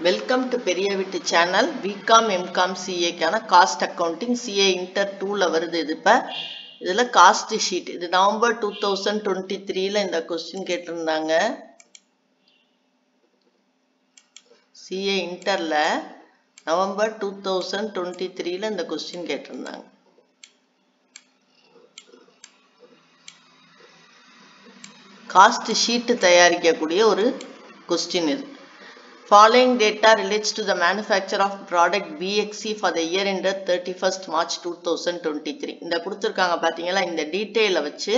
Welcome to பெரிய வீட்டு channel. BCom MCom சிஏக்கான காஸ்ட் அக்கௌண்டிங் சிஏ இன்டர் 2ல வருது. இது இப்போ இதில் காஸ்ட் ஷீட். இது நவம்பர் 2023ல இந்த கொஸ்டின் கேட்டிருந்தாங்க. சிஏ இன்டர்ல நவம்பர் 2023ல இந்த கொஸ்டின் கேட்டிருந்தாங்க. காஸ்ட் ஷீட் தயாரிக்கக்கூடிய ஒரு கொஸ்டின் இது. Following data relates to the manufacture of product BXC for the year ended 31st March 2023. இந்த கொடுத்துருக்காங்க பார்த்தீங்களா, இந்த டீட்டெயிலை வச்சு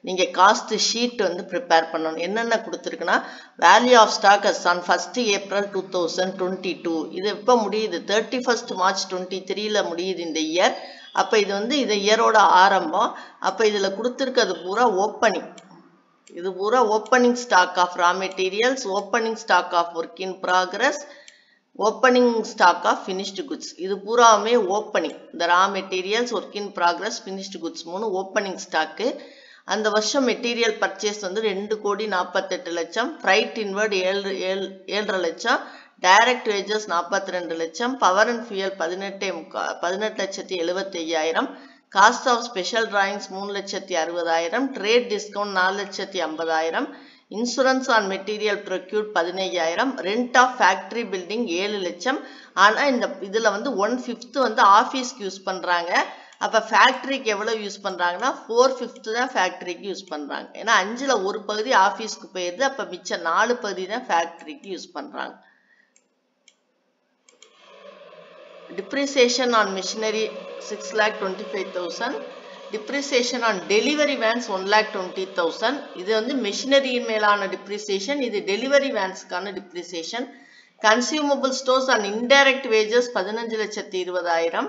நீங்கள் காஸ்ட் ஷீட் வந்து ப்ரிப்பேர் பண்ணணும். என்னென்ன கொடுத்துருக்குன்னா, value of stock as on 1st April 2022. இது எப்போ முடியுது? 31st March 2023ல முடியுது இந்த இயர். அப்போ இது வந்து இந்த இயரோட ஆரம்பம். அப்போ இதில் கொடுத்துருக்கிறது பூரா ஓப்பனிங். இது பூரா opening stock of raw materials, opening stock of work in progress, opening stock of finished goods. இது பூராவுமே ஓப்பனிங். இந்த raw materials, work in progress, finished goods 3 opening stock. அந்த வருஷம் மெட்டீரியல் பர்ச்சேஸ் வந்து 2,48,00,000, ஃப்ரைட் இன்வர்ட் 7.5 லட்சம், direct wages 42 லட்சம், power and fuel 18,75,000, cost of special drawings 3,60,000, trade discount 4,50,000, insurance on material procured 15,000, rent of factory building 7 லட்சம். ஆனால் இந்த இதில் வந்து 1/5 வந்து ஆஃபீஸ்க்கு யூஸ் பண்ணுறாங்க. அப்போ ஃபேக்ட்ரிக்கு எவ்வளோ யூஸ் பண்ணுறாங்கன்னா 4/5 தான் ஃபேக்ட்ரிக்கு யூஸ் பண்ணுறாங்க. ஏன்னா 5ல் ஒரு பகுதி ஆஃபீஸ்க்கு போயிடுது. அப்போ மிச்சம் 4 பகுதி தான் ஃபேக்ட்ரிக்கு யூஸ் பண்ணுறாங்க. Depreciation on machinery 6,25,000. Depreciation on delivery vans 1,20,000. இது வந்து மெஷினரி மேலான depreciation. இது delivery vansக்கான depreciation. Consumable stores and indirect wages 15,20,000.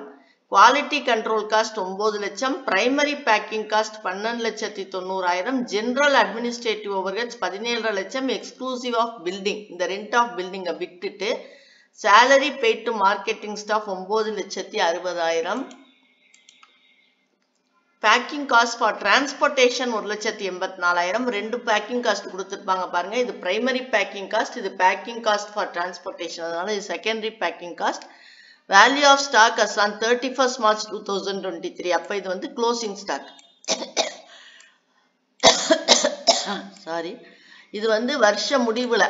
Quality control cost 9 லட்சம். Primary packing cost 12,90,000. General administrative overheads 17 லட்சம் exclusive of building. இந்த rent of building விட்டுட்டு salary paid to marketing staff 9,60,000. packing cost for transportation 1,84,000. ரெண்டு packing cost கொடுத்துருப்பாங்க பாருங்க. இது primary packing cost, இது packing cost for transportation. அதனால இது secondary packing cost. value of stock as on 31st March 2023. அப்போ இது வந்து closing stock. சாரி, இது வந்து வருஷ முடிவுல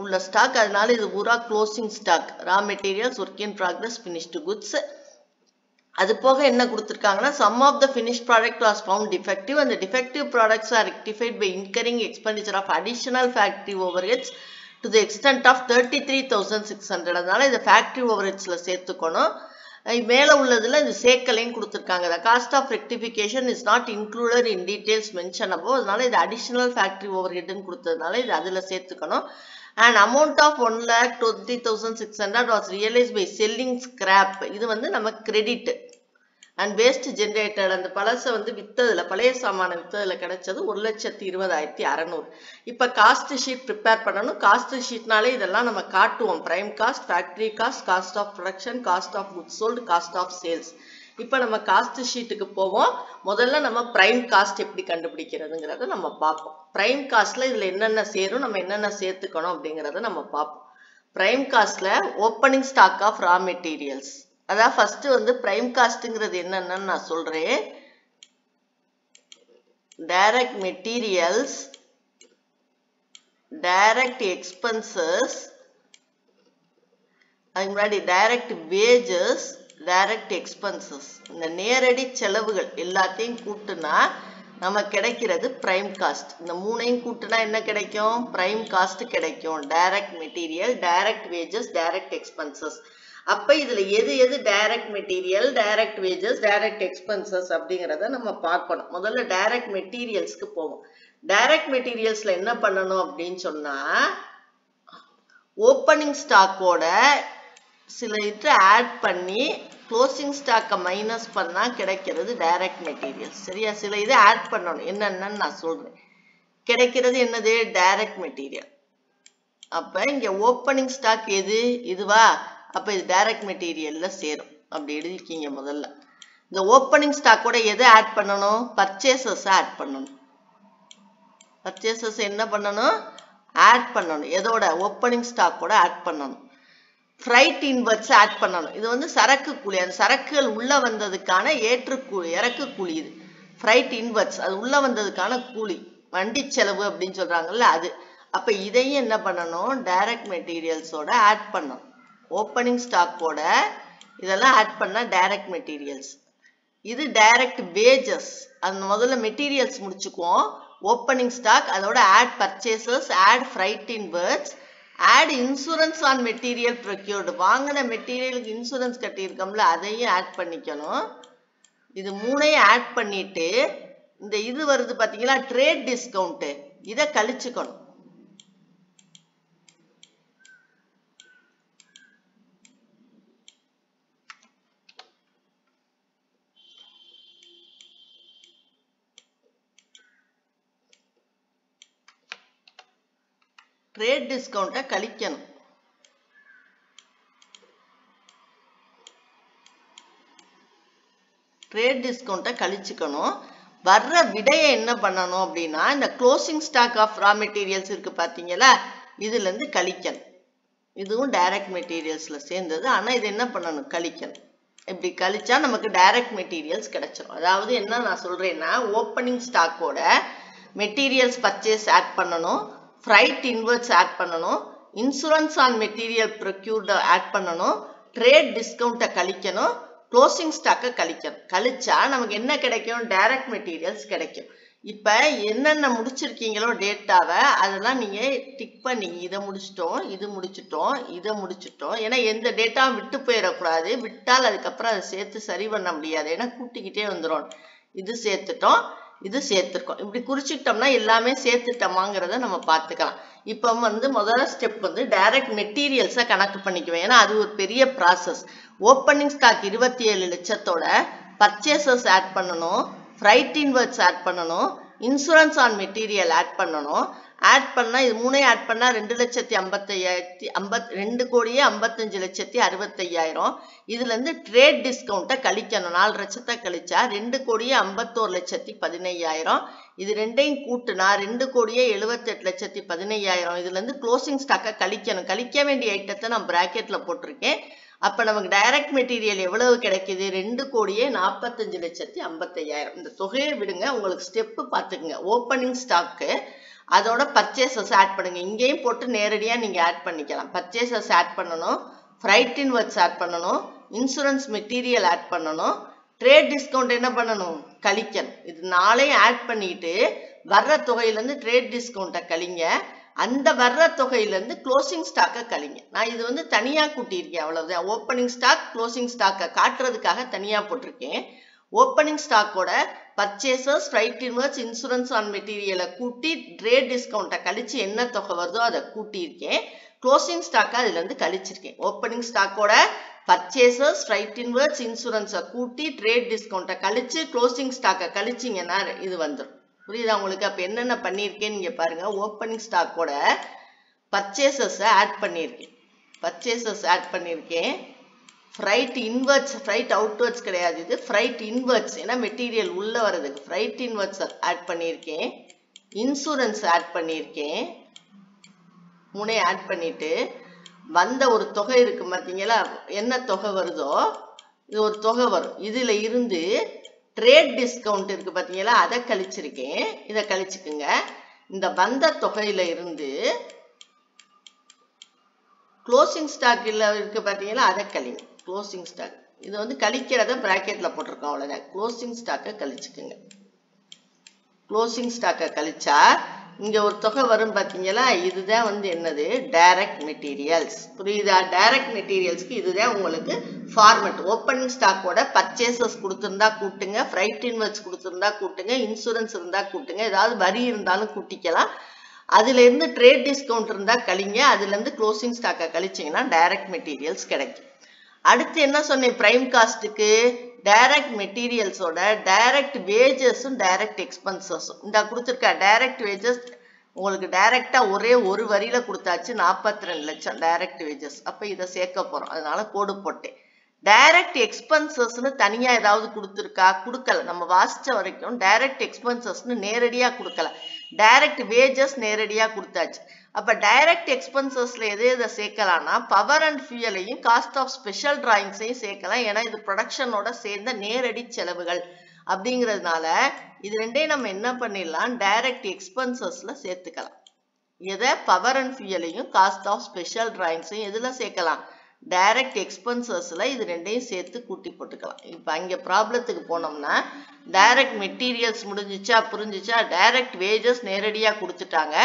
உள்ள ஸ்டாக். அதனால இது பூரா closing stock. Raw materials, work in progress, finished goods. அது போக என்ன கொடுத்துருக்காங்கன்னா, some of the finish product was found defective. அந்த defective products are rectified by incurring expenditure of additional factory overheads to the extent of 33,600. அதனால இதை factory ஓவர்ஹெட்ஸில் சேர்த்துக்கணும். மேலே உள்ளதில் இது சேர்க்கலைன்னு கொடுத்துருக்காங்க. The cost of rectification is not included in details mention அப்போ. அதனால இது அடிஷனல் ஃபேக்டரி ஓவர்ஹெட்னு கொடுத்ததுனால இது அதில் சேர்த்துக்கணும். An amount of 1,20,600 was realized by selling scrap. இது வந்து நம்ம கிரெடிட் அண்ட் வேஸ்ட் ஜென்ரேட்டட். அந்த பழசை வந்து வித்ததுல, பழைய சாமான வித்ததுல கிடைச்சது 1,20,600. இப்போ காஸ்ட் ஷீட் ப்ரிப்பேர் பண்ணணும். காஸ்ட் ஷீட்னாலே இதெல்லாம் நம்ம காட்டுவோம். Prime cost, factory cost, cost of production, cost of goods sold, cost of sales. இப்போ நம்ம காஸ்ட் ஷீட்டுக்கு போவோம். முதல்ல நம்ம பிரைம் காஸ்ட் எப்படி கண்டுபிடிக்கிறதுங்கிறத நம்ம பார்ப்போம். பிரைம் காஸ்ட்ல இதுல என்னென்ன சேரும், நம்ம என்னென்ன சேர்த்துக்கணும் அப்படிங்கிறத நம்ம பார்ப்போம். பிரைம் காஸ்ட்ல opening stock of raw materials. அதான் ஃபர்ஸ்ட் வந்து பிரைம் காஸ்ட்ங்கிறது என்னன்னு நான் சொல்றேன். டைரக்ட் மெட்டீரியல்ஸ், டைரக்ட் எக்ஸ்பென்சஸ், அதுக்கு முன்னாடி டைரக்ட் வேஜஸ், டைரக்ட் எக்ஸ்பென்சஸ். இந்த நேரடி செலவுகள் எல்லாத்தையும் கூட்டுனா நம்ம கிடைக்கிறது பிரைம் காஸ்ட். இந்த மூணையும் கூட்டுனா என்ன கிடைக்கும்? பிரைம் காஸ்ட் கிடைக்கும். Direct material, direct wages, direct expenses. அப்ப இதுல எது எது direct material, direct wages, direct expenses அப்படிங்கிறத நம்ம பார்க்கணும். முதல்ல டைரக்ட் மெட்டீரியல்ஸ்க்கு போவோம். டைரக்ட் மெட்டீரியல்ஸ்ல என்ன பண்ணணும் அப்படின்னு சொன்னா, ஓப்பனிங் ஸ்டாக்கோட சில இது ஆட் பண்ணி க்ளோசிங் ஸ்டாக்கை மைனஸ் பண்ணா கிடைக்கிறது டைரக்ட் மெட்டீரியல்ஸ். சரியா? சில இது ஆட் பண்ணணும். என்னன்னு நான் சொல்றேன். கிடைக்கிறது என்னது? Direct material. அப்ப இங்க ஓப்பனிங் ஸ்டாக் எது? இதுவா? அப்ப இது டைரக்ட் மெட்டீரியல்ல சேரும். அப்படி எழுதிக்கிங்க முதல்ல. இந்த ஓப்பனிங் ஸ்டாக்கோட எதை ஆட் பண்ணணும்? பர்ச்சேசஸ் ஆட் பண்ணணும். பர்ச்சேசஸ் என்ன பண்ணணும்? ஆட் பண்ணணும். எதோட? ஓப்பனிங் ஸ்டாக்கோட ஆட் பண்ணணும். ஃப்ரைட் இன்வெர்ட்ஸ் ஆட் பண்ணணும். இது வந்து சரக்கு கூலி, அந்த சரக்குகள் உள்ள வந்ததுக்கான இறக்கு கூலி. இது ஃப்ரைட் இன்வெர்ட்ஸ், அது உள்ள வந்ததுக்கான கூலி, வண்டி செலவு அப்படின்னு சொல்றாங்கல்ல அது. அப்ப இதையும் என்ன பண்ணணும், டைரக்ட் மெட்டீரியல்ஸோட ஆட் பண்ணணும். ஓப்பனிங் ஸ்டாக்கோட இதெல்லாம் ஆட் பண்ணா டைரக்ட் மெட்டீரியல்ஸ். இது டைரக்ட் வேஜஸ். அந்த முதல்ல மெட்டீரியல்ஸ் முடிச்சுக்குவோம். ஓப்பனிங் ஸ்டாக், அதோட add purchases, add freight inwards, add insurance on material procured. வாங்கின மெட்டீரியலுக்கு இன்சூரன்ஸ் கட்டியிருக்கோம்ல அதையும் ஆட் பண்ணிக்கணும். இது மூணையும் ஆட் பண்ணிட்டு இந்த இது வருது பாத்தீங்களா ட்ரேட் டிஸ்கவுண்ட், இதை கழிச்சுக்கணும். ட்ரேட் டிஸ்கவுண்ட்டை கழிக்கணும். ட்ரேட் டிஸ்கவுண்ட்டை கழிச்சுக்கணும். வர்ற விடையை என்ன பண்ணணும் அப்படின்னா இந்த closing stock of raw materials இருக்கு பார்த்தீங்களா, இதுல இருந்து கழிக்கணும். இதுவும் டைரக்ட் மெட்டீரியல்ஸ்ல சேர்ந்தது. ஆனா இது என்ன பண்ணணும், கழிக்கணும். இப்படி கழிச்சா நமக்கு டைரக்ட் மெட்டீரியல்ஸ் கிடைச்சிடும். அதாவது என்ன நான் சொல்றேன்னா, ஓப்பனிங் ஸ்டாக்கோட மெட்டீரியல்ஸ் பர்ச்சேஸ் ஆட் பண்ணணும், ஃப்ரைட் இன்வெர்ட்ஸ் ஆட் பண்ணணும், insurance on material procured add பண்ணணும், ட்ரேட் டிஸ்கவுண்ட்டை கழிக்கணும், க்ளோசிங் ஸ்டாக்கை கழிக்கணும். கழிச்சா நமக்கு என்ன கிடைக்கும், டைரக்ட் மெட்டீரியல்ஸ் கிடைக்கும். இப்ப என்னென்ன முடிச்சிருக்கீங்களோ டேட்டாவை அதெல்லாம் நீங்க டிக் பண்ணி இதை முடிச்சிட்டோம், இது முடிச்சிட்டோம், இதை முடிச்சிட்டோம். ஏன்னா எந்த டேட்டாவும் விட்டு போயிடக்கூடாது. விட்டால் அதுக்கப்புறம் அதை சேர்த்து சரி பண்ண முடியாது. ஏன்னா கூட்டிக்கிட்டே வந்துடும். இது சேர்த்துட்டோம், இது சேர்த்துருக்கோம். இப்படி குறிச்சிட்டோம்னா எல்லாமே சேர்த்துட்டோமாங்கிறத நம்ம பார்த்துக்கலாம். இப்போ வந்து முதல்ல ஸ்டெப் வந்து டைரக்ட் மெட்டீரியல்ஸை கணக்கு பண்ணிக்குவேன். ஏன்னா அது ஒரு பெரிய ப்ராசஸ். ஓப்பனிங் ஸ்டாக் 27 லட்சத்தோட பர்ச்சேசஸ் ஆட் பண்ணணும், ஃப்ரைட் இன்வெர்ட்ஸ் ஆட் பண்ணணும், இன்சூரன்ஸ் ஆன் மெட்டீரியல் ஆட் பண்ணணும். ஆட் பண்ணா இது மூணையும் ஆட் பண்ணா 2,55,65,000. இதுல இருந்து ட்ரேட் டிஸ்கவுண்ட்டை கழிக்கணும். 4 லட்சத்தை கழிச்சா 2,51,15,000. இது ரெண்டையும் கூட்டுனா 2,78,15,000. இதுல இருந்து க்ளோசிங் ஸ்டாக்கை கழிக்கணும். கழிக்க வேண்டிய ஐட்டத்தை நான் பிராக்கெட்ல போட்டிருக்கேன். அப்ப நமக்கு டைரக்ட் மெட்டீரியல் எவ்வளவு கிடைக்குது, 2,45,50,000. இந்த தொகையை விடுங்க, உங்களுக்கு ஸ்டெப் பார்த்துக்குங்க. ஓப்பனிங் ஸ்டாக்கு அதோட பர்ச்சேசஸ் ஆட் பண்ணுங்க. இங்கேயும் போட்டு நேரடியா நீங்க ஆட் பண்ணிக்கலாம். பர்ச்சேசஸ் ஆட் பண்ணணும், ஃப்ரைட் இன்வெர்ட்ஸ் ஆட் பண்ணணும், இன்சூரன்ஸ் மெட்டீரியல் ஆட் பண்ணணும், ட்ரேட் டிஸ்கவுண்ட் என்ன பண்ணணும், கழிக்கணும். இது நாளையும் ஆட் பண்ணிட்டு வர்ற தொகையிலேருந்து ட்ரேட் டிஸ்கவுண்ட்டை கழிங்க. அந்த வர்ற தொகையிலேருந்து க்ளோசிங் ஸ்டாக்கை கழிங்க. நான் இது வந்து தனியாக கூட்டியிருக்கேன், அவ்வளவுதான். ஓப்பனிங் ஸ்டாக் க்ளோசிங் ஸ்டாக்கை காட்டுறதுக்காக தனியாக போட்டிருக்கேன். ஓப்பனிங் ஸ்டாக்கோட purchases, freight inwards, insurance on மெட்டீரியலை கூட்டி ட்ரேட் டிஸ்கவுண்ட்டை கழிச்சு என்ன தொகை வருதோ அதை கூட்டியிருக்கேன். க்ளோசிங் ஸ்டாக்கை அதுல இருந்து கழிச்சிருக்கேன். ஓப்பனிங் ஸ்டாக்கோட பர்ச்சேசஸ், ஃப்ரைட் இன்வெர்ட்ஸ், இன்சூரன்ஸை கூட்டி ட்ரேட் டிஸ்கவுண்ட்டை கழிச்சு க்ளோசிங் ஸ்டாக்கை கழிச்சிங்கன்னா இது வந்துடும். புரியுதா உங்களுக்கு? அப்ப என்னென்ன பண்ணியிருக்கேன்னு நீங்க பாருங்க. ஓப்பனிங் ஸ்டாக்கோட பர்ச்சேசஸை ஆட் பண்ணியிருக்கேன், பர்ச்சேசஸ் ஆட் பண்ணியிருக்கேன். ஃப்ரைட் இன்வெர்ட்ஸ், ஃப்ரைட் அவுட்வர்ட்ஸ் கிடையாது, இது ஃப்ரைட் இன்வெர்ட்ஸ். ஏன்னா மெட்டீரியல் உள்ள வர்றதுக்கு ஃப்ரைட் இன்வெர்ட்ஸ் ஆட் பண்ணியிருக்கேன். இன்சூரன்ஸ் ஆட் பண்ணியிருக்கேன். மூணே ஆட் பண்ணிட்டு வந்த ஒரு தொகை இருக்கு பார்த்தீங்களா, என்ன தொகை வருதோ இது ஒரு தொகை வரும். இதுல இருந்து ட்ரேட் டிஸ்கவுண்ட் இருக்கு பார்த்தீங்களா, அதை கழிச்சிருக்கேன். இதை கழிச்சுக்குங்க. இந்த வந்த தொகையில இருந்து க்ளோசிங் ஸ்டாக் இருக்கு பார்த்தீங்களா, அதை கழிங்க. க்ளோசிங் ஸ்டாக் இது வந்து கழிக்கிறத பிராக்கெட்ல போட்டிருக்கோம், அவ்வளவுதான். க்ளோசிங் ஸ்டாக்கை கழிச்சுக்குங்க. க்ளோசிங் ஸ்டாக்கை கழிச்சா இங்க ஒரு தொகை வரும் பார்த்தீங்களா, இதுதான் வந்து என்னது, டைரக்ட் மெட்டீரியல்ஸ். புரியுதா? டைரக்ட் மெட்டீரியல்ஸ்க்கு இதுதான் உங்களுக்கு ஃபார்மட். ஓப்பனிங் ஸ்டாக்கோட பர்ச்சேசஸ் கொடுத்துருந்தா கூட்டுங்க, ஃப்ரைட் இன்வெர்ட்ஸ் கொடுத்துருந்தா கூட்டுங்க, இன்சூரன்ஸ் இருந்தா கூட்டுங்க, ஏதாவது வரி இருந்தாலும் கூட்டிக்கலாம். அதுல இருந்து ட்ரேட் டிஸ்கவுண்ட் இருந்தா கழிங்க. அதுல இருந்து க்ளோசிங் ஸ்டாக்கை கழிச்சிங்கன்னா டைரக்ட் மெட்டீரியல்ஸ் கிடைக்கும். அடுத்து என்ன சொன்னேன், பிரைம் காஸ்ட்டுக்கு டைரக்ட் மெட்டீரியல்ஸோட டைரக்ட் வேஜஸும் டைரக்ட் எக்ஸ்பென்சஸும் இந்த கொடுத்துருக்கா. டைரக்ட் வேஜஸ் உங்களுக்கு டைரக்டா ஒரே ஒரு வரியில கொடுத்தாச்சு, 42 லட்சம் டைரக்ட் வேஜஸ். அப்ப இதை சேர்க்க போறோம், அதனால கோடு போட்டேன். டைரக்ட் எக்ஸ்பென்சஸ்னு தனியா ஏதாவது கொடுத்துருக்கா, கொடுக்கல. நம்ம வாசிச்ச வரைக்கும் டைரக்ட் எக்ஸ்பென்சஸ்னு நேரடியா கொடுக்கல. டைரக்ட் வேஜஸ் நேரடியா கொடுத்தாச்சு. அப்ப டைரக்ட் எக்ஸ்பென்சஸ்ல எதை சேர்க்கலாம்னா பவர் அண்ட் ஃபியூயலையும் காஸ்ட் ஆஃப் ஸ்பெஷல் டிராயிங்ஸையும் சேர்க்கலாம். ஏன்னா இது ப்ரொடக்ஷனோட சேர்ந்த நேரடி செலவுகள் அப்படிங்கிறதுனால இது ரெண்டையும் நம்ம என்ன பண்ணிடலாம், டைரக்ட் எக்ஸ்பென்சஸ்ல சேர்த்துக்கலாம். எதை, பவர் அண்ட் ஃபியூயலையும் காஸ்ட் ஆஃப் ஸ்பெஷல் டிராயிங்ஸையும் எதுல சேர்க்கலாம், டைரக்ட் எக்ஸ்பென்சஸ்ல இது ரெண்டையும் சேர்த்து கூட்டி போட்டுக்கலாம். இப்ப அங்க ப்ராப்ளத்துக்கு போனோம்னா டைரக்ட் மெட்டீரியல்ஸ் முடிஞ்சிச்சா, புரிஞ்சிச்சா, டைரக்ட் வேஜஸ் நேரடியா கொடுத்துட்டாங்க.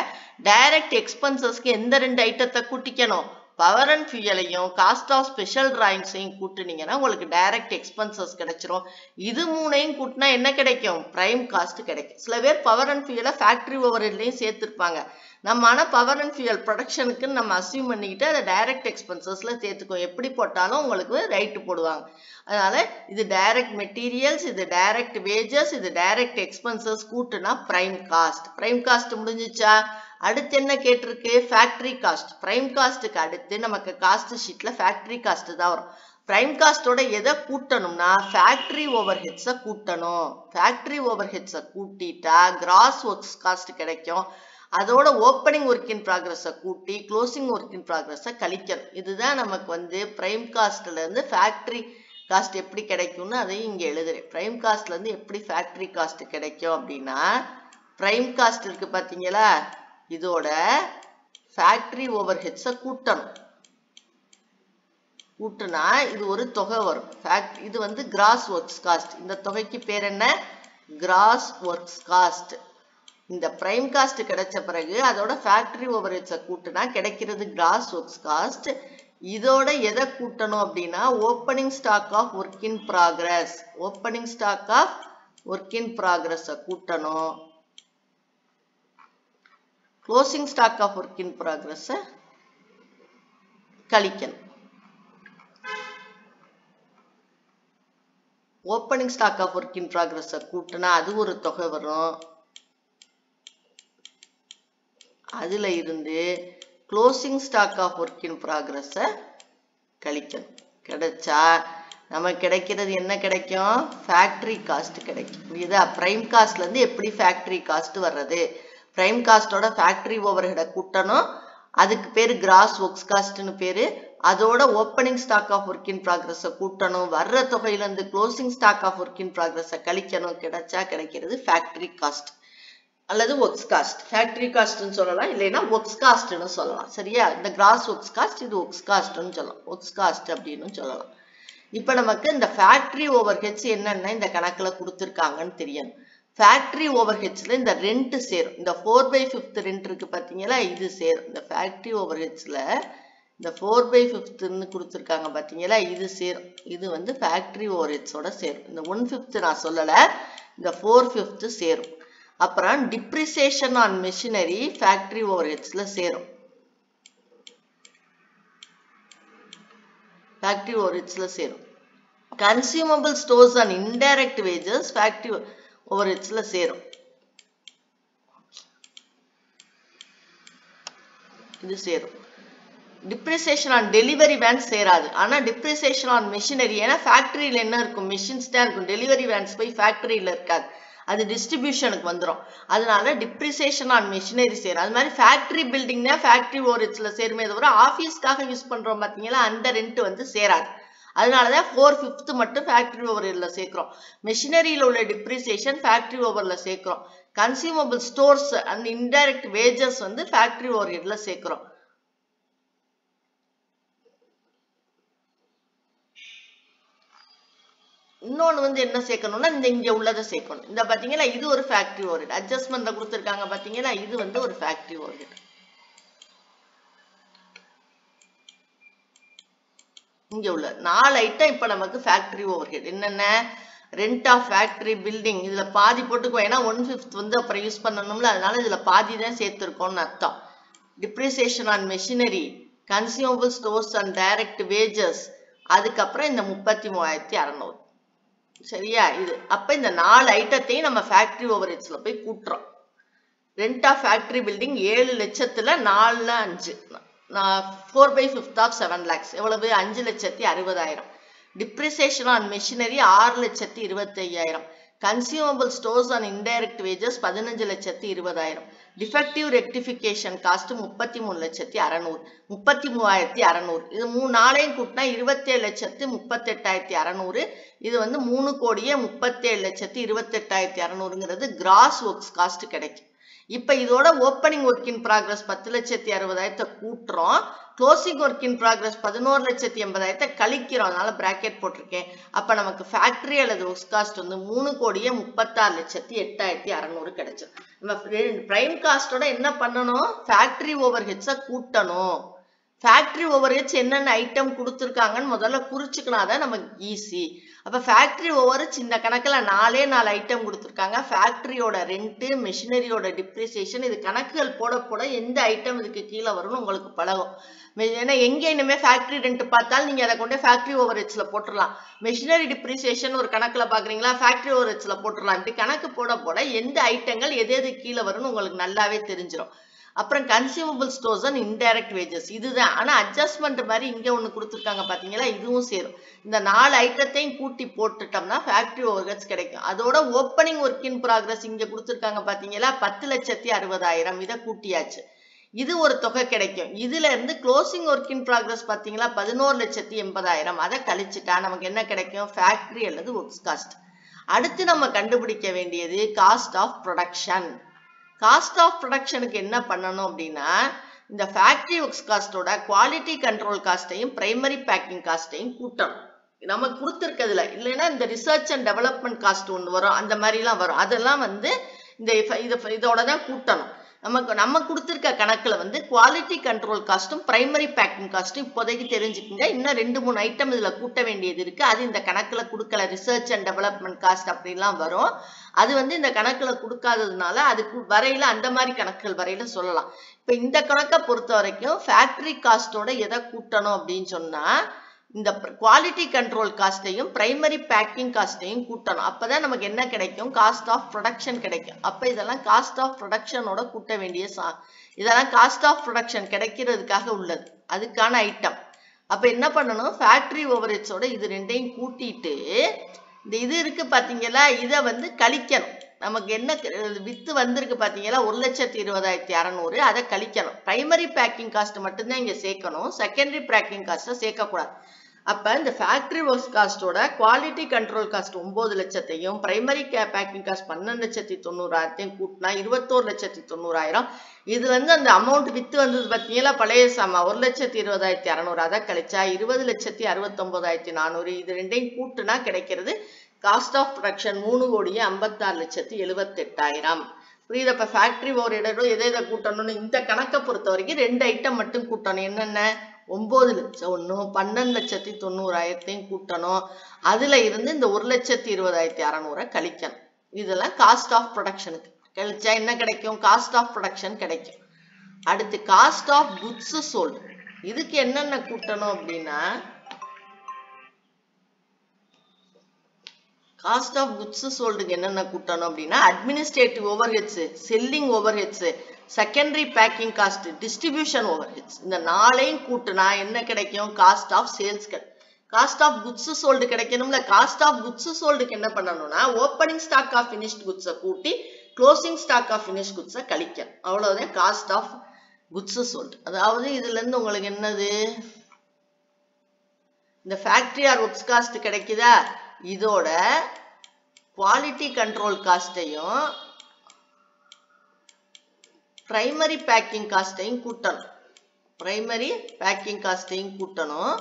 டைரக்ட் எக்ஸ்பென்சஸ்க்கு எந்த ரெண்டு ஐட்டத்தை கூட்டிக்கணும், பவர் அண்ட் ஃபியூயலையும் காஸ்ட் ஆஃப் ஸ்பெஷல் டிராயிங்ஸையும் கூட்டுனீங்கன்னா உங்களுக்கு டைரக்ட் எக்ஸ்பென்சஸ் கிடைச்சிரும். இது மூணையும் கூட்டினா என்ன கிடைக்கும், பிரைம் காஸ்ட் கிடைக்கும். சில பேர் பவர் அண்ட் ஃபியூயலை ஃபேக்டரி ஓவர்ஹெட்லையும் சேர்த்திருப்பாங்க. நம்ம ஆனா பவர் அண்ட் ஃபியூயல் ப்ரொடக்ஷனுக்கு நம்ம அசியூம் பண்ணிக்கிட்டு அதை டைரக்ட் எக்ஸ்பென்சஸ்ல சேர்த்துக்கோம். எப்படி போட்டாலும் உங்களுக்கு ரைட்டு போடுவாங்க. அதனால இது டைரக்ட் மெட்டீரியல்ஸ், இது டைரக்ட் வேஜஸ், இது டைரக்ட் எக்ஸ்பென்சஸ் கூட்டுனா பிரைம் காஸ்ட். பிரைம் காஸ்ட் முடிஞ்சிச்சா? அடுத்து என்ன கேட்டிருக்கு, ஃபேக்டரி காஸ்ட். பிரைம் காஸ்ட்டுக்கு அடுத்து நமக்கு காஸ்ட் ஷீட்ல ஃபேக்டரி காஸ்ட் தான் வரும். பிரைம் காஸ்டோட எதை கூட்டணும்னா ஃபேக்டரி ஓவர் ஹெட்ஸை கூட்டணும். ஃபேக்டரி ஓவர் ஹெட்ஸை கூட்டிட்டா கிராஸ் ஒர்க்ஸ் காஸ்ட் கிடைக்கும். அதோட ஓப்பனிங் ஒர்க் இன் ப்ராக்ரஸை கூட்டி க்ளோசிங் ஒர்க் இன் ப்ராக்ரஸை கழிக்கணும். இதுதான் நமக்கு வந்து பிரைம் காஸ்ட்ல இருந்து ஃபேக்டரி காஸ்ட் எப்படி கிடைக்கும்னு அதையும் இங்க எழுதுறேன். பிரைம் காஸ்ட்ல இருந்து எப்படி ஃபேக்டரி காஸ்ட் கிடைக்கும் அப்படின்னா, பிரைம் காஸ்ட் இருக்கு பாத்தீங்களா, இதோட ஃபேக்டரி ஓவர் ஹெட்ஸை கூட்டணும். கூட்டுனா இது ஒரு தொகை வரும். இது வந்து கிராஸ் ஒர்க்ஸ் காஸ்ட். இந்த தொகைக்கு பேர் என்ன, கிராஸ் ஒர்க்ஸ் காஸ்ட். இந்த பிரைம் காஸ்ட் கிடைச்ச பிறகு அதோட ஃபேக்டரி ஓவர் ஹெட்ஸை கூட்டுனா கிடைக்கிறது கிராஸ் ஒர்க்ஸ் காஸ்ட். இதோட எதை கூட்டணும் அப்படின்னா opening stock of work in progress. Opening stock of work in ப்ராக்ரஸை கூட்டணும். Closing stock of work in ப்ராக்ரஸை கழிக்கணும். Opening stock of work in ப்ராக்ரஸை கூட்டுனா அது ஒரு தொகை வரும். அதுல இருந்து closing stock of work in ப்ராக்ரஸை கழிக்கணும். கிடைச்சா நமக்கு கிடைக்கிறது என்ன கிடைக்கும், ஃபேக்டரி காஸ்ட் கிடைக்கும். இதா பிரைம் காஸ்ட்ல இருந்து எப்படி ஃபேக்டரி காஸ்ட் வர்றது, பிரைம் காஸ்டோட ஃபேக்டரி ஓவர்ஹெட்டை கூட்டணும். அதுக்கு பேரு கிராஸ் ஒர்க்ஸ் காஸ்ட்னு பேரு. அதோட opening stock of work in ப்ராக்ரஸை கூட்டணும். வர்ற தொகையில இருந்து closing stock of work in ப்ராக்ரஸை கழிக்கணும். கிடைச்சா கிடைக்கிறது ஃபேக்டரி காஸ்ட் அல்லது ஒர்க்ஸ் காஸ்ட். ஃபேக்டரி காஸ்ட்னு சொல்லலாம், இல்லைன்னா ஒர்க்ஸ் காஸ்ட்னு சொல்லலாம். சரியா? இந்த கிராஸ் ஒர்க்ஸ் காஸ்ட், இது ஒர்க்ஸ் காஸ்ட்னு சொல்லலாம், ஒர்க்ஸ் காஸ்ட் அப்படின்னு சொல்லலாம். இப்ப நமக்கு இந்த ஃபேக்டரி ஓவர் ஹெட்ஸ் என்னென்ன இந்த கணக்குல கொடுத்துருக்காங்கன்னு தெரியணும். ஃபேக்டரி ஓவர் ஹெட்ஸ்ல இந்த ரெண்ட் சேரும். இந்த 4/5 ரெண்ட் இருக்கு பாத்தீங்களா, இது சேரும். இந்த ஃபேக்டரி ஓவர் ஹெட்ஸ்ல இந்த 4/5 கொடுத்துருக்காங்க பாத்தீங்களா, இது சேரும். இது வந்து ஃபேக்டரி ஓவர் ஹெட்ஸோட சேரும். இந்த 1/5 நான் சொல்லல, இந்த 4/5 சேரும். அப்புறம் டிப்ரிசியேஷன் ஆன் மெஷினரி ஃபேக்டரி ஓவர் ஹெட்ஸ்ல சேரும். ஃபேக்டரி ஓவர் ஹெட்ஸ்ல சேரும். Consumable stores and indirect wages factory ஓவர் ஹெட்ஸ்ல சேரும். இது சேரும். டிப்ரிசியேஷன் ஆன் டெலிவரி வேன்ஸ் சேராது. ஆனா டிப்ரிசியேஷன் ஆன் மெஷினரி, ஏன்னா ஃபேக்டரியில என்ன இருக்கும், மிஷின்ஸ் தான் இருக்கும். டெலிவரி வேன்ஸ் போய் ஃபேக்டரியில இருக்காது, அது டிஸ்ட்ரிபியூஷனுக்கு வந்துடும். அதனால டிப்ரிசியேஷன் ஆன் மெஷினரி சேரும். அது மாதிரி ஃபேக்டரி பில்டிங்னா ஃபேக்டரி ஓவர் ஹெட்ஸ்ல சேருமே தவிர ஆஃபீஸ்க்காக யூஸ் பண்றோம் பாத்தீங்களா, அந்த ரெண்ட் வந்து சேராது. அதனாலதான் 4/5 மட்டும் ஃபேக்டரி ஓவர்ல சேர்க்கிறோம். மெஷினரியில உள்ள டிப்ரிசியேஷன் ஃபேக்டரி ஓவர்ல சேர்க்கிறோம். Consumable stores and indirect wages வந்து ஃபேக்டரி ஓவர் ஹெட்ல சேர்க்கிறோம். இன்னொன்னு வந்து என்ன சேர்க்கணும்னா இந்த இங்க உள்ளதை சேர்க்கணும். இந்த பாத்தீங்களா, இது ஒரு ஃபேக்டரி ஓவர்ஹெட். அட்ஜஸ்ட்மெண்ட்ல கொடுத்துருக்காங்க பாத்தீங்களா, இது வந்து ஒரு ஃபேக்டரி ஓவர்ஹெட். இங்க உள்ள 4 ஐட்டம் இப்ப நமக்கு ஃபேக்டரி ஓவர்ஹெட். என்னென்ன, ரெண்ட் ஆஃப் ஃபேக்டரி பில்டிங், இதுல பாதி போட்டுக்குவோம், ஏன்னா 1/5 வந்து அப்புறம் யூஸ் பண்ணணும்ல, அதனால இதுல பாதி தான் சேர்த்திருக்கோம்னு அர்த்தம். Depreciation on machinery, consumable stores and direct wages, அதுக்கப்புறம் இந்த 33,600. சரியா? இது அப்ப இந்த 4 ஐட்டத்தையும் நம்ம ஃபேக்டரி ஓவர் ஹெட்ஸ்ல போய் கூட்டுறோம். ரெண்ட் ஆஃப் ஃபேக்டரி பில்டிங் 7 லட்சத்துல 4 5 4/5 of 7 lakhs எவ்வளவு, 5,60,60,000. Depreciation on machinery 6,25,000. Consumable stores and indirect wages 15,20,000. Defective rectification cost 33,600, 33,600. இது நாளையும் கூட்டினா 27,38,600. இது வந்து 3,37,28,600ங்கிறது கிராஸ் ஒர்க்ஸ் காஸ்ட் கிடைக்கும். இப்ப இதோட ஓப்பனிங் ஒர்க் இன் ப்ராக்ரஸ் 10,60,000 கூட்டுறோம், க்ளோசிங் ஒர்க் இன் ப்ராக்ரஸ் 11,80,000 கழிக்கிறோம். அதனால பிராக்கெட் போட்டிருக்கேன். அப்ப நமக்கு ஃபேக்டரி அல்லது ஒர்க்ஸ் காஸ்ட் வந்து 3,36,08,600 கிடைச்சிடும். நம்ம பிரைம் காஸ்டோட என்ன பண்ணணும், ஃபேக்டரி ஓவர் ஹெட்ஸை கூட்டணும். ஃபேக்டரி ஓவர் ஹெட்ஸ் என்னென்ன ஐட்டம் கொடுத்துருக்காங்கன்னு முதல்ல குறிச்சுக்கணும், தான் நமக்கு ஈஸி. அப்ப ஃபேக்டரி ஓவர் ஹெட்ஸ் இந்த கணக்குல 4 ஐட்டம் கொடுத்துருக்காங்க. ஃபேக்டரியோட ரெண்ட், மெஷினரியோட டிப்ரிசியேஷன், இது கணக்குகள் போட போட எந்த ஐட்டம் இதுக்கு கீழே வரும்னு உங்களுக்கு பழகும். ஏன்னா எங்க இனிமே ஃபேக்டரி ரெண்ட் பார்த்தாலும் நீங்க அதை கொண்டு ஃபேக்டரி ஓவர் ஹெட்ஸ்ல போட்டுடலாம். மெஷினரி டிப்ரிசியேஷன் ஒரு கணக்குல பாக்குறீங்களா, ஃபேக்டரி ஓவர் ஹெட்ஸ்ல போட்டுடலாம். இப்படி கணக்கு போட போட எந்த ஐட்டங்கள் எது எது கீழே வரும்னு உங்களுக்கு நல்லாவே தெரிஞ்சிடும். அப்புறம் consumable stores and indirect wages இதுதான். ஆனா அட்ஜஸ்ட்மெண்ட் மாதிரி இங்க ஒண்ணு கொடுத்துருக்காங்க பாத்தீங்களா, இதுவும் சேரும். இந்த 4 ஐட்டத்தையும் கூட்டி போட்டுட்டோம்னா ஃபேக்டரி ஓவர்ஹெட்ஸ் கிடைக்கும். அதோட ஓப்பனிங் ஒர்க் இன் ப்ராக்ரஸ் இங்க கொடுத்துருக்காங்க பாத்தீங்களா 10,60,000, இதை கூட்டியாச்சு. இது ஒரு தொகை கிடைக்கும். இதுல இருந்து க்ளோசிங் ஒர்க் இன் ப்ராக்ரஸ் பாத்தீங்களா 11,80,000, அதை கழிச்சுட்டா நமக்கு என்ன கிடைக்கும், ஃபேக்டரி அல்லது ஒர்க்ஸ் காஸ்ட். அடுத்து நம்ம கண்டுபிடிக்க வேண்டியது cost of production. Cost of ப்ரொடக்ஷனுக்கு என்ன பண்ணணும் அப்படின்னா, இந்த ஃபேக்டரி ஒர்க்ஸ் காஸ்டோட குவாலிட்டி கண்ட்ரோல் காஸ்டையும் பிரைமரி பேக்கிங் காஸ்டையும் கூட்டணும். நமக்கு கொடுத்துருக்கிறதுல இல்லைன்னா இந்த ரிசர்ச் அண்ட் டெவலப்மெண்ட் காஸ்ட் ஒன்று வரும், அந்த மாதிரிலாம் வரும். அதெல்லாம் வந்து இதோட தான் கூட்டணும். நம்ம கொடுத்துருக்க கணக்குல வந்து குவாலிட்டி கண்ட்ரோல் காஸ்டும் பிரைமரி பேக்கிங் காஸ்டும் இப்போதைக்கு தெரிஞ்சுக்கங்க. இன்னும் 2-3 ஐட்டம் இதுல கூட்ட வேண்டியது இருக்கு. அது இந்த கணக்குல கொடுக்கல. ரிசர்ச் அண்ட் டெவலப்மெண்ட் காஸ்ட் அப்படிலாம் வரும். அது வந்து இந்த கணக்குல கொடுக்காததுனால அதுக்கு வரையில அந்த மாதிரி கணக்குகள் வரையில சொல்லலாம். இப்ப இந்த கணக்கை பொறுத்த வரைக்கும் ஃபேக்டரி காஸ்டோட எதை கூட்டணும் அப்படின்னு சொன்னா இந்த குவாலிட்டி கண்ட்ரோல் காஸ்டையும் பிரைமரி பேக்கிங் காஸ்டையும் கூட்டணும். அப்பதான் நமக்கு என்ன கிடைக்கும், காஸ்ட் ஆஃப் ப்ரொடக்ஷன் கிடைக்கும். அப்ப இதெல்லாம் காஸ்ட் ஆஃப் ப்ரொடக்ஷனோட கூட்ட வேண்டிய இதெல்லாம் காஸ்ட் ஆஃப் ப்ரொடக்ஷன் கிடைக்கிறதுக்காக உள்ளது, அதுக்கான ஐட்டம். அப்ப என்ன பண்ணணும், ஃபேக்டரி ஓவர்ஹெட்ஸோட இது ரெண்டையும் கூட்டிட்டு இந்த இது இருக்கு பாத்தீங்களா, இதை வந்து கழிக்கணும். நமக்கு என்ன வித்து வந்திருக்கு பாத்தீங்களா 1,20,600, அதை கழிக்கணும். பிரைமரி பேக்கிங் காஸ்ட் மட்டும்தான் இங்க சேர்க்கணும், செகண்டரி பேக்கிங் காஸ்ட்டை சேர்க்கக்கூடாது. அப்ப இந்த ஃபேக்டரி ஒர்க்ஸ் காஸ்டோட குவாலிட்டி கண்ட்ரோல் காஸ்ட் 9 லட்சத்தையும் பிரைமரி பேக்கிங் காஸ்ட் 12,90,000 கூட்டினா 21,90,000. இதுல இருந்து அந்த அமௌண்ட் வித்து வந்தது பாத்தீங்களா பழைய சாமா 1,20,600, அதை கழிச்சா 20,69,400. இது ரெண்டையும் கூட்டுனா கிடைக்கிறது காஸ்ட் ஆஃப் ப்ரொடக்ஷன் 3,56,78,000. புரியுது? அப்ப ஃபேக்டரி ஓவர் ஹெட் எதை கூட்டணும்னு இந்த கணக்கை பொறுத்த வரைக்கும் 2 ஐட்டம் மட்டும் கூட்டணும். என்னென்ன, 9 லட்சம் ஒன்றும் 12,90,000 கூட்டணும். அதுல இருந்து இந்த 1,20,600 கழிக்கணும். இதெல்லாம் காஸ்ட் ஆஃப் ப்ரொடக்ஷனுக்கு. கழிச்சா என்ன கிடைக்கும், காஸ்ட் ஆஃப் ப்ரொடக்ஷன் கிடைக்கும். அடுத்து காஸ்ட் ஆஃப் குட்ஸ் சோல்டு. இதுக்கு என்னென்ன கூட்டணும் அப்படின்னா, காஸ்ட் ஆஃப் குட்ஸ் சோல்டுக்கு என்னென்ன கூட்டணும் அப்படின்னா administrative overheads, selling overheads, secondary packing cost, distribution overheads, இந்த 4ஐயும் கூட்டுனா என்ன கிடைக்கும், cost of sales. Cost of goods sold கிடைக்கணும்ல. காஸ்ட் ஆஃப் குட்ஸ் சோல்டுக்கு என்ன பண்ணணும்னா ஓப்பனிங் ஸ்டாக் ஆஃப் ஃபினிஷ்ட் குட்ஸை கூட்டி க்ளோசிங் ஸ்டாக் ஆஃப் ஃபினிஷ்ட் குட்ஸை கழிக்கணும். அவ்வளவுதான் காஸ்ட் ஆஃப் குட்ஸ் சோல்டு. அதாவது இதுல இருந்து உங்களுக்கு என்னது, இந்த ஃபேக்டரி ஆர் ஒர்க்ஸ் காஸ்ட் கிடைக்குதா, இதோட குவாலிட்டி கண்ட்ரோல் காஸ்டையும் பிரைமரி பேக்கிங் காஸ்டையும் கூட்டணும். பிரைமரி பேக்கிங் காஸ்டையும் கூட்டணும்.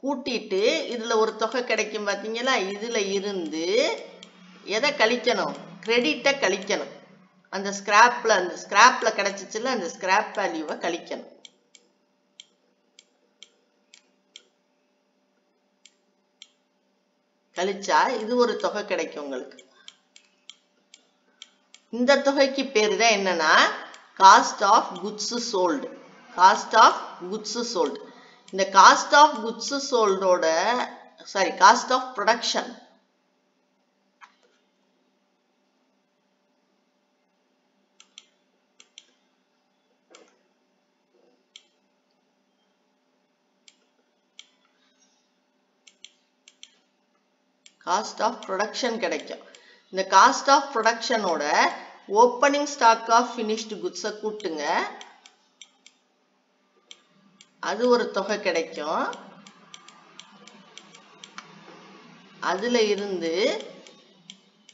கூட்டிட்டு இதுல ஒரு தொகை கிடைக்கும் பாத்தீங்களா, இதுல இருந்து எதை கழிக்கணும், கிரெடிட்டை கழிக்கணும். அந்த ஸ்கிராப்ல கிடைச்சிச்சுல, அந்த ஸ்கிராப் வேல்யூவை கழிக்கணும். கழிச்சா இது ஒரு தொகை கிடைக்கும் உங்களுக்கு. இந்த தொகைக்கு பேரு தான் என்னன்னா cost of goods sold. Cost of goods sold. இந்த காஸ்ட் ஆஃப் குட்ஸ் சோல்டோட cost of production, cost of production கிடைக்கும். இந்த காஸ்ட் ஆஃப் ப்ரொடக்ஷனோட ஓப்பனிங் ஸ்டாக் ஆஃப் ஃபினிஷ்டு குட்ஸை கூட்டுங்க, அது ஒரு தொகை கிடைக்கும். அதுல இருந்து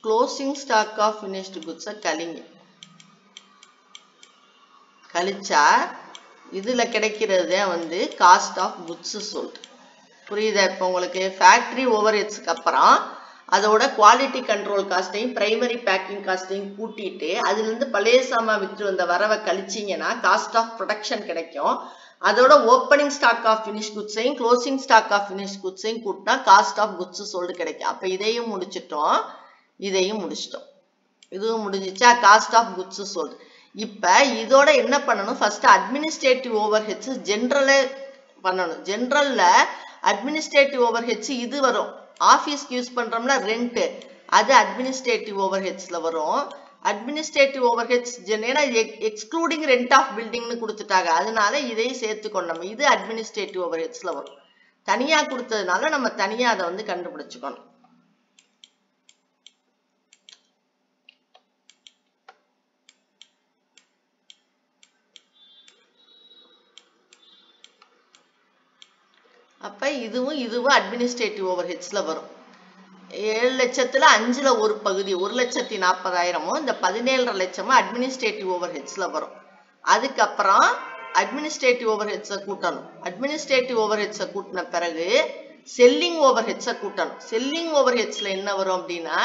க்ளோசிங் ஸ்டாக் ஆஃப் ஃபினிஷ்டு குட்ஸை கழிங்க. கழிச்சா இதுல கிடைக்கிறது வந்து காஸ்ட் ஆஃப் குட்ஸ் சோல்ட். புரியுதா? இப்போ உங்களுக்கு ஃபேக்டரி ஓவர் ஹெட்ஸ்க்கு அப்புறம் அதோட குவாலிட்டி கண்ட்ரோல் காஸ்ட்டையும் பிரைமரி பேக்கிங் காஸ்ட்டையும் கூட்டிட்டு அதுல இருந்து பழைய சாமான் விற்று வந்த வரவை கழிச்சிங்கன்னா காஸ்ட் ஆஃப் ப்ரொடக்ஷன் கிடைக்கும். அதோட ஓப்பனிங் ஸ்டாக் ஆஃப் ஃபினிஷ் குட்ஸையும் க்ளோசிங் ஸ்டாக் ஆஃப் ஃபினிஷ் குட்ஸையும் கூட்டினா காஸ்ட் ஆஃப் குட்ஸ் சோல்டு கிடைக்கும். அப்ப இதையும் முடிச்சிட்டோம், இதையும் முடிச்சிட்டோம். இதுவும் முடிஞ்சிச்சா? Cost of goods sold. இப்ப இதோட என்ன பண்ணணும்? ஃபர்ஸ்ட் அட்மினிஸ்ட்ரேட்டிவ் ஓவர் ஹெட்ஸ் ஜென்ரலே பண்ணணும். ஜென்ரல்ல அட்மினிஸ்ட்ரேட்டிவ் ஓவர் ஹெட்ஸ் இது வரும். ஆபீஸ்க்கு யூஸ் பண்றோம்ல ரெண்ட், அது அட்மினிஸ்ட்ரேட்டிவ் ஓவர் ஹெட்ஸ்ல வரும். அட்மினிஸ்ட்ரேட்டிவ் ஓவர் ஹெட்ஸ் ஏன்னா எக்ஸ்க்ளூடிங் ரெண்ட் ஆஃப் பில்டிங்னு கொடுத்துட்டாங்க, அதனால இதையும் சேர்த்துக்கணும். இது அட்மினிஸ்ட்ரேட்டிவ் ஓவர் ஹெட்ஸ்ல வரும். தனியா கொடுத்ததுனால நம்ம தனியா அதை வந்து கண்டுபிடிச்சுக்கணும். அப்ப இதுவும் அட்மினிஸ்ட்ரேட்டிவ் ஓவர் ஹெட்ஸ்ல வரும். 7 லட்சத்துல 5ல ஒரு பகுதி 1,40,000 இந்த 17 லட்சமும் அட்மினிஸ்ட்ரேட்டிவ் ஓவர் ஹெட்ஸ்ல வரும். அதுக்கப்புறம் அட்மினிஸ்ட்ரேட்டிவ் ஓவர் ஹெட்ஸை கூட்டணும். அட்மினிஸ்ட்ரேட்டிவ் ஓவர் ஹெட்ஸை கூட்டின பிறகு செல்லிங் ஓவர் ஹெட்ஸை கூட்டணும். செல்லிங் ஓவர் ஹெட்ஸ்ல என்ன வரும் அப்படின்னா,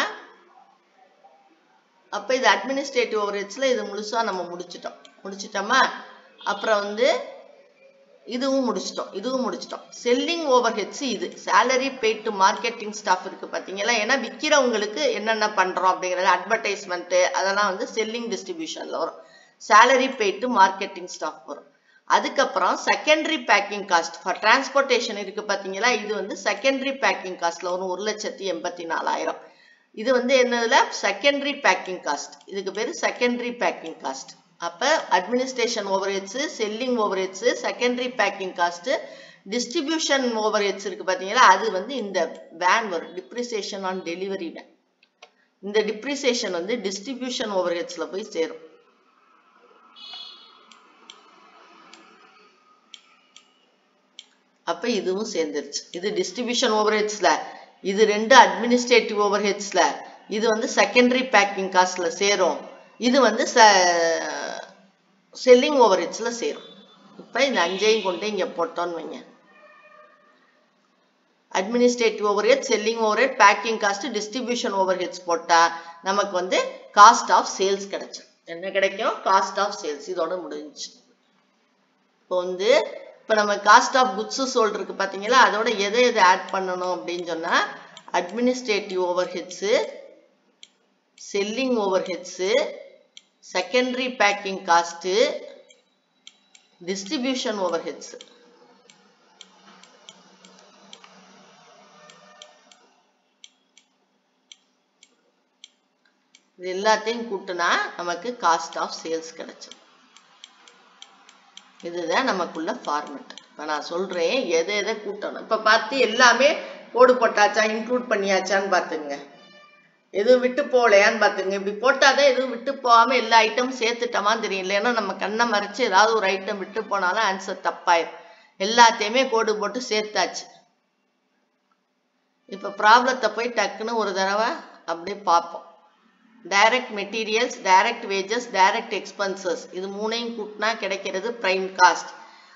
அப்ப இது அட்மினிஸ்ட்ரேட்டிவ் ஓவர் ஹெட்ஸ்ல இது முழுசா நம்ம முடிச்சிட்டோமா? அப்புறம் வந்து இதுவும் முடிச்சிட்டோம். செல்லிங் ஓவர் ஹெட்ஸ் இது salary paid to marketing staff இருக்கு பாத்தீங்களா? ஏன்னா விக்கிறவங்களுக்கு என்னென்ன பண்றோம் அப்படிங்கறது அட்வர்டைஸ்மெண்ட் அதெல்லாம் வந்து செல்லிங் டிஸ்ட்ரிபியூஷன்ல வரும். Salary paid to marketing staff வரும். அதுக்கப்புறம் secondary packing cost for transportation இருக்கு பாத்தீங்களா? இது வந்து செகண்டரி பேக்கிங் காஸ்ட்ல வரும் 1,84,000. இது வந்து என்னதுல செகண்டரி பேக்கிங் காஸ்ட், இதுக்கு பேரு செகண்டரி பேக்கிங் காஸ்ட். அப்ப administration overheads, selling overheads, secondary packing cost, distribution overheads இருக்கு பாத்தீங்களா? அது வந்து இந்த வேன் வரும், டிப்ரிசியேஷன் ஆன் டெலிவரி வேன். இந்த டிப்ரிசியேஷன் வந்து டிஸ்ட்ரிபியூஷன் ஓவர் ஹெட்ஸ்ல போய் சேரும். அப்ப இதுவும் சேர்ந்துருச்சு. இது டிஸ்ட்ரிபியூஷன் ஓவர் ஹெட்ஸ்ல, இது ரெண்டு அட்மினிஸ்ட்ரேட்டிவ் ஓவர் ஹெட்ஸ்ல, இது வந்து செகண்டரி பேக்கிங் காஸ்ட்ல சேரும். இது வந்து செல்லிங் ஓவர் ஹெட்ஸ்ல சேரும். இப்ப இந்த 5ஐயும் கொண்டு இங்க போட்டோம்னு வைங்க. Administrative overhead, selling overhead, packing cost, distribution overheads போட்டா நமக்கு வந்து காஸ்ட் ஆஃப் சேல்ஸ் கிடைச்சு. என்ன கிடைக்கும்? Cost of sales. இதோட முடிஞ்சிச்சு. இப்போ நம்ம காஸ்ட் ஆஃப் குட்ஸ் சோல்ட் இருக்கு பாத்தீங்களா? அதோட எதை ஆட் பண்ணணும் அப்படின்னு சொன்னா administrative over heads, selling overheads, secondary packing cost, distribution over heads. இது எல்லாத்தையும் கூட்டினா நமக்கு காஸ்ட் ஆஃப் சேல்ஸ் கிடைச்சது. இதுதான் நமக்குள்ள ஃபார்மேட். இப்போ நான் சொல்றேன் எதை கூட்டணும். இப்போ பார்த்து எல்லாமே கோடு போட்டாச்சா, இன்க்ளூட் பண்ணியாச்சான்னு பார்த்துங்க. எதுவும் விட்டு போகலையான்னு பார்த்துங்க. இப்படி போட்டாதான் எதுவும் விட்டு போகாம எல்லா ஐட்டம் சேர்த்துட்டோமான்னு தெரியும். இல்லைன்னா நம்ம கண்ணை மறைச்சு ஏதாவது ஒரு ஐட்டம் விட்டு போனாலும் ஆன்சர் தப்பாயிரும். எல்லாத்தையுமே கோடு போட்டு சேர்த்தாச்சு. இப்போ ப்ராப்ளத்தை போய் டக்குன்னு ஒரு தடவை அப்படியே பார்ப்போம். Direct materials, direct wages, direct expenses, இது மூணையும் கூட்டினா கிடைக்கிறது பிரைம் காஸ்ட்.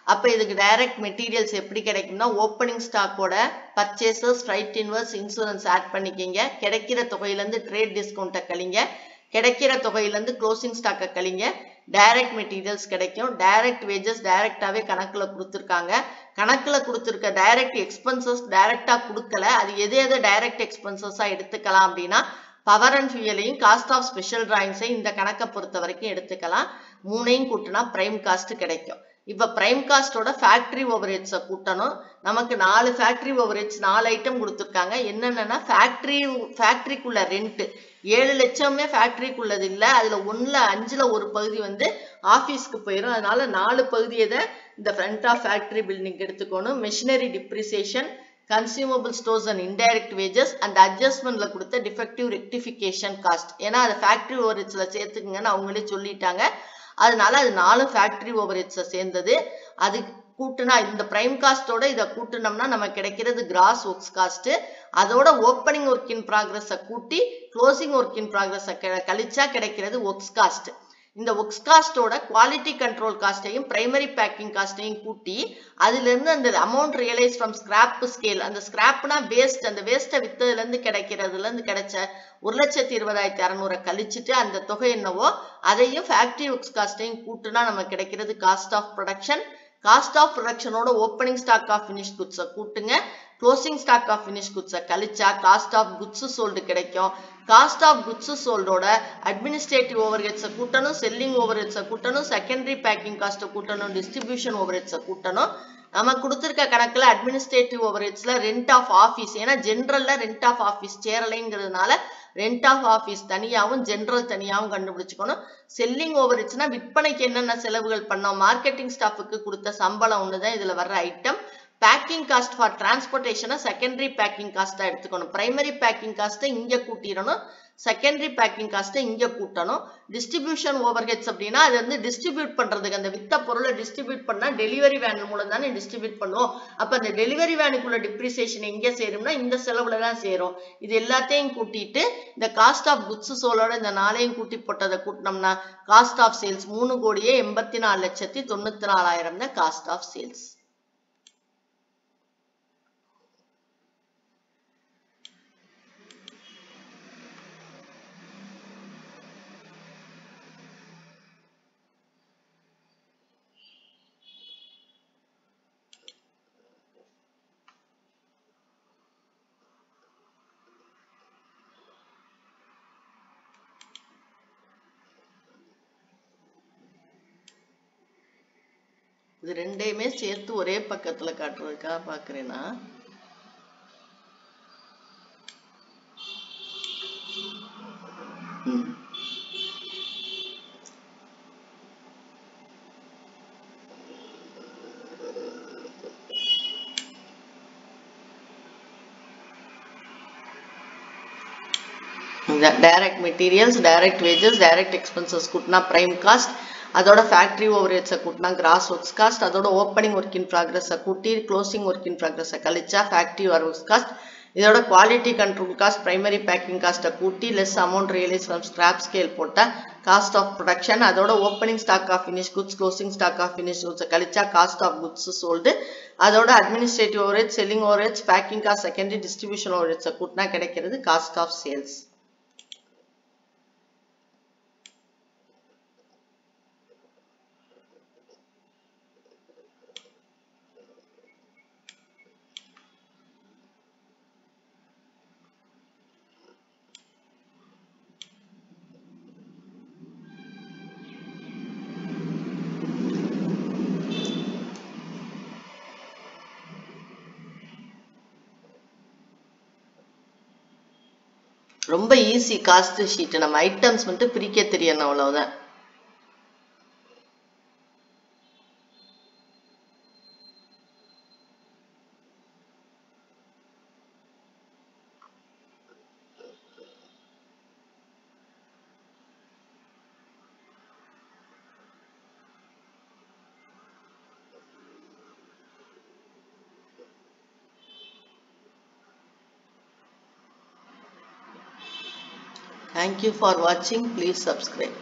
அப்போ இதுக்கு டைரக்ட் மெட்டீரியல்ஸ் எப்படி கிடைக்கும்னா ஓப்பனிங் ஸ்டாக்கோட purchases, freight inwards, insurance add பண்ணிக்கிங்க. கிடைக்கிற தொகையிலேருந்து ட்ரேட் டிஸ்கவுண்ட்டை கழிங்க. கிடைக்கிற தொகையிலேருந்து க்ளோசிங் ஸ்டாக்கை கழிங்க. டைரக்ட் மெட்டீரியல்ஸ் கிடைக்கும். டைரக்ட் வேஜஸ் டைரக்டாகவே கணக்கில் கொடுத்துருக்காங்க. கணக்கில் கொடுத்துருக்க டைரக்ட் எக்ஸ்பென்சஸ் டைரக்டாக கொடுக்கல. அது எதை டைரக்ட் எக்ஸ்பென்சஸாக எடுத்துக்கலாம் அப்படின்னா பவர் அண்ட் ஃபியூயலையும் காஸ்ட் ஆஃப் ஸ்பெஷல் டிராயிங்ஸையும் இந்த கணக்கை பொறுத்த வரைக்கும் எடுத்துக்கலாம். மூணையும் கூட்டினா பிரைம் காஸ்ட் கிடைக்கும். இப்போ பிரைம் காஸ்டோட ஃபேக்டரி ஓவர் ஹெட்ஸை கூட்டணும். நமக்கு 4 ஃபேக்டரி ஓவர் ஹெட்ஸ் 4 ஐட்டம் கொடுத்துருக்காங்க. என்னென்னா ஃபேக்டரிக்குள்ள ரெண்ட் 7 லட்சமே ஃபேக்டரிக்குள்ளது இல்லை. அதில் 1/5 ஒரு பகுதி வந்து ஆஃபீஸ்க்கு போயிடும். அதனால 4 பகுதியை தான் இந்த ஃப்ரண்ட் ஆஃப் ஃபேக்டரி பில்டிங் எடுத்துக்கணும். Machinery depreciation, consumable stores and indirect wages and adjustmentல கொடுத்த defective rectification cost. ஏன்னா அது factory overheadsல சேர்த்துக்குங்கன்னு அவங்களே சொல்லிட்டாங்க. அதனால அது 4 factory overheadsல சேர்ந்தது. அது கூட்டுனா இந்த prime cost ஓட இத கூட்டுனோம்னா நமக்கு கிடைக்கிறது gross works cost. அதோட opening work in progress கூட்டி closing work in progress கழிச்சா கிடைக்கிறது works cost. இந்த works cost ஓட quality control cost-ஐயும் primary packing cost-ஐயும் கூட்டி அதிலிருந்து அந்த amount realized from scrap scale, அந்த scrapனா waste, அந்த waste-ஐ வித்ததிலிருந்து கிடைக்கிறதுலேருந்து கிடைச்ச 1,20,600 கழிச்சிட்டு அந்த தொகை என்னவோ அதையும் factory works cost-ஐயும் கூட்டுனா நமக்கு கிடைக்கிறது cost of production. Cost of production ஓட opening stock of finished goods கூட்டுங்க, closing stock of finished goods கழிச்சா cost of goods sold கிடைக்கும். Cost of goods sold ஓட administrative overheads கூட்டணும், selling overheads கூட்டணும், secondary packing cost கூட்டணும், distribution overheads கூட்டணும். நம்ம கொடுத்திருக்க கணக்குல administrative overheadsல rent of office, ஏன்னா generalல rent of office சேரலைங்கிறதுனால rent of office தனியாவும் general தனியாவும் கண்டுபிடிச்சுக்கணும். selling overheadsனா விற்பனைக்கு என்னென்ன செலவுகள் பண்ணோம், marketing staffக்கு கொடுத்த சம்பளம் ஒண்ணுதான் இதுல வர்ற item. packing cost for transportation secondary packing cost எடுத்துக்கணும். primary packing cost இங்க கூட்டிரணும், secondary packing cost இங்க கூட்டணும். distribution overheads அப்படினா அது வந்து distribute பண்றதுக்கு, அந்த வித்த பொருளை distribute பண்ணா delivery van மூலம் தானே distribute பண்ணுவோம். அப்ப அந்த delivery vanக்குள்ள depreciation எங்க சேரும்னா இந்த செலவுல தான் சேரும். இது எல்லாத்தையும் கூட்டிட்டு இந்த cost of goods sold இந்த நாளையும் கூட்டி போட்டதை கூட்டினோம்னா cost of sales 3,84,94,000 தான் cost of sales. இது ரெண்டையுமே சேர்த்து ஒரே பக்கத்துல காட்டுறதுக்காக பாக்குறேன்னா direct materials, direct wages, direct expenses கூட்டினா prime cost, அதோட factory overheads கூட்டினா gross works cost, அதோட opening work in progress கூட்டி closing work in progress கழிச்சா factory works cost, இதோட quality control cost, primary packing cost கூட்டி less amount realized from scrap scale போட்டா cost of production, அதோட opening stock of finished goods, closing stock of finished goods கழிச்சா cost of goods sold, அதோட administrative overheads, selling overheads, packing cost, secondary distribution overheads கூட்டினா கிடைக்கிறது cost of sales. ரொம்ப easy cost sheet, நம்ம items மட்டும் பிரிக்க தெரியணும் அவ்வளவுதான். Thank you for watching. Please subscribe.